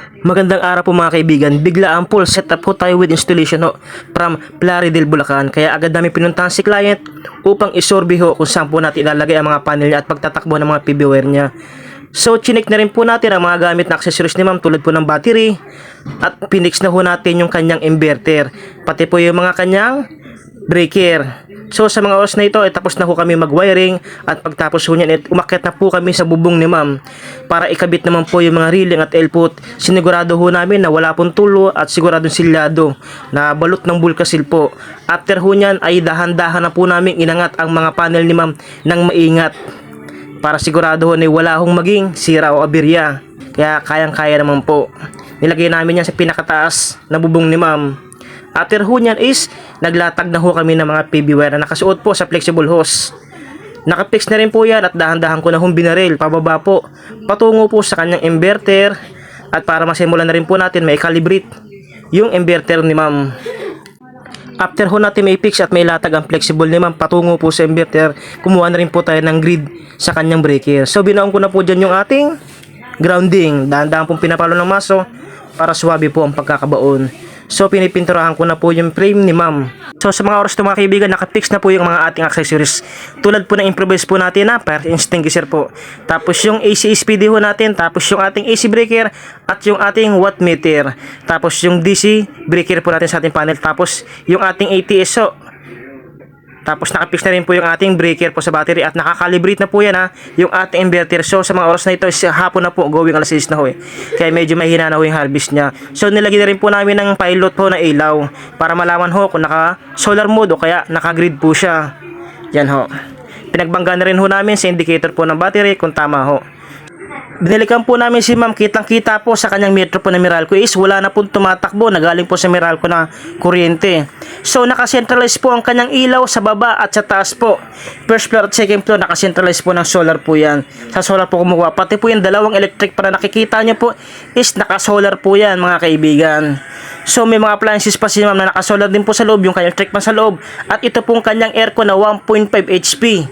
Magandang araw po mga kaibigan. Bigla ang full setup po tayo with installation ho from Plaridel, Bulacan. Kaya agad namin pinuntahan si client upang isorbe ho kung saan po natin ilalagay ang mga panel niya at pagtatakbo ng mga PV wire niya. So chinik na rin po natin ang mga gamit na accessories ni ma'am tulad po ng battery at pinix na ho natin yung kanyang inverter. Pati po yung mga kanyang breaker. So sa mga oras na ito ay tapos na ho kami mag-wiring at pagtapos ho niyan umakyat na po kami sa bubong ni ma'am para ikabit naman po yung mga reeling at elpot. Sinigurado ho namin na wala pong tulo at siguradong silyado na balot ng bulkasil po. After ho niyan ay dahan-dahan na po namin inangat ang mga panel ni ma'am ng maingat para sigurado ho na wala hong maging sira o aberya. Kaya kayang-kaya naman po. Nilagay namin yan sa pinakataas na bubong ni ma'am. After ho niyan is naglatag na ho kami ng mga PV wire na nakasuot po sa flexible hose. Nakapix na rin po yan at dahan-dahan ko na hong binaril pababa po patungo po sa kanyang inverter at para masimulan na rin po natin may calibrate yung inverter ni ma'am. After ho natin may fix at may latag ang flexible ni ma'am patungo po sa inverter, kumuha na rin po tayo ng grid sa kanyang breaker. So binaon ko na po dyan yung ating grounding. Dahan-dahan pong pinapalo ng maso para suwabe po ang pagkakabaon. So pinipinturahan ko na po yung frame ni ma'am. So sa mga oras to mga kaibigan, nakapix na po yung mga ating accessories. Tulad po ng improvise po natin na fire extinguisher po. Tapos yung AC SPD ho natin, tapos yung ating AC breaker at yung ating watt meter. Tapos yung DC breaker po natin sa ating panel. Tapos yung ating ATS so. Tapos nakapix na rin po yung ating breaker po sa battery at nakakalibrate na po yan ha, yung ating inverter. So sa mga oras na ito is hapon na po, going alas 6 na ho eh. Kaya medyo mahina na ho yung harvest niya. So nilagyan na rin po namin ng pilot po na ilaw para malaman ho kung naka solar mode o kaya naka grid po siya. Yan ho. Pinagbangga na rin ho namin sa indicator po ng battery kung tama ho. Binalikan po namin si ma'am, kitang-kita po sa kanyang metro po na Meralco is wala na po tumatakbo na galing po sa Meralco na kuryente. So naka-centralize po ang kanyang ilaw sa baba at sa taas po. First floor at second floor naka-centralize po ng solar po yan. Sa solar po kumukuha. Pati po yung dalawang electric para nakikita nyo po is naka-solar po yan mga kaibigan. So may mga appliances pa si ma'am na naka-solar din po sa loob, yung kanyang electric pan sa loob. At ito pong kanyang aircon na 1.5 HP.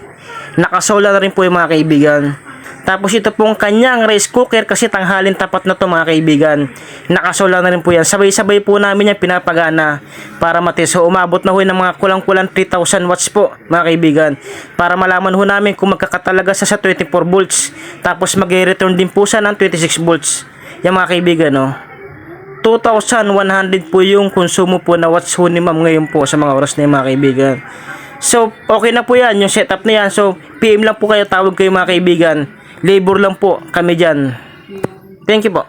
Naka-solar na rin po yung mga kaibigan. Tapos ito pong kanyang rice cooker kasi tanghalin tapat na to mga kaibigan. Nakasolar na rin po yan. Sabay-sabay po namin yan pinapagana para matis. So umabot na ho ng mga kulang-kulang 3,000 watts po mga kaibigan. Para malaman ho namin kung magkakatalaga sa 24 volts. Tapos mag-return din po siya ng 26 volts. Yan mga kaibigan no. 2,100 po yung konsumo po na watts ho ni ma'am ngayon po sa mga oras na yung mga kaibigan. So okay na po yan yung setup na yan. So PM lang po kayo, tawag kayo mga kaibigan. Labor lang po kami dyan. Thank you po.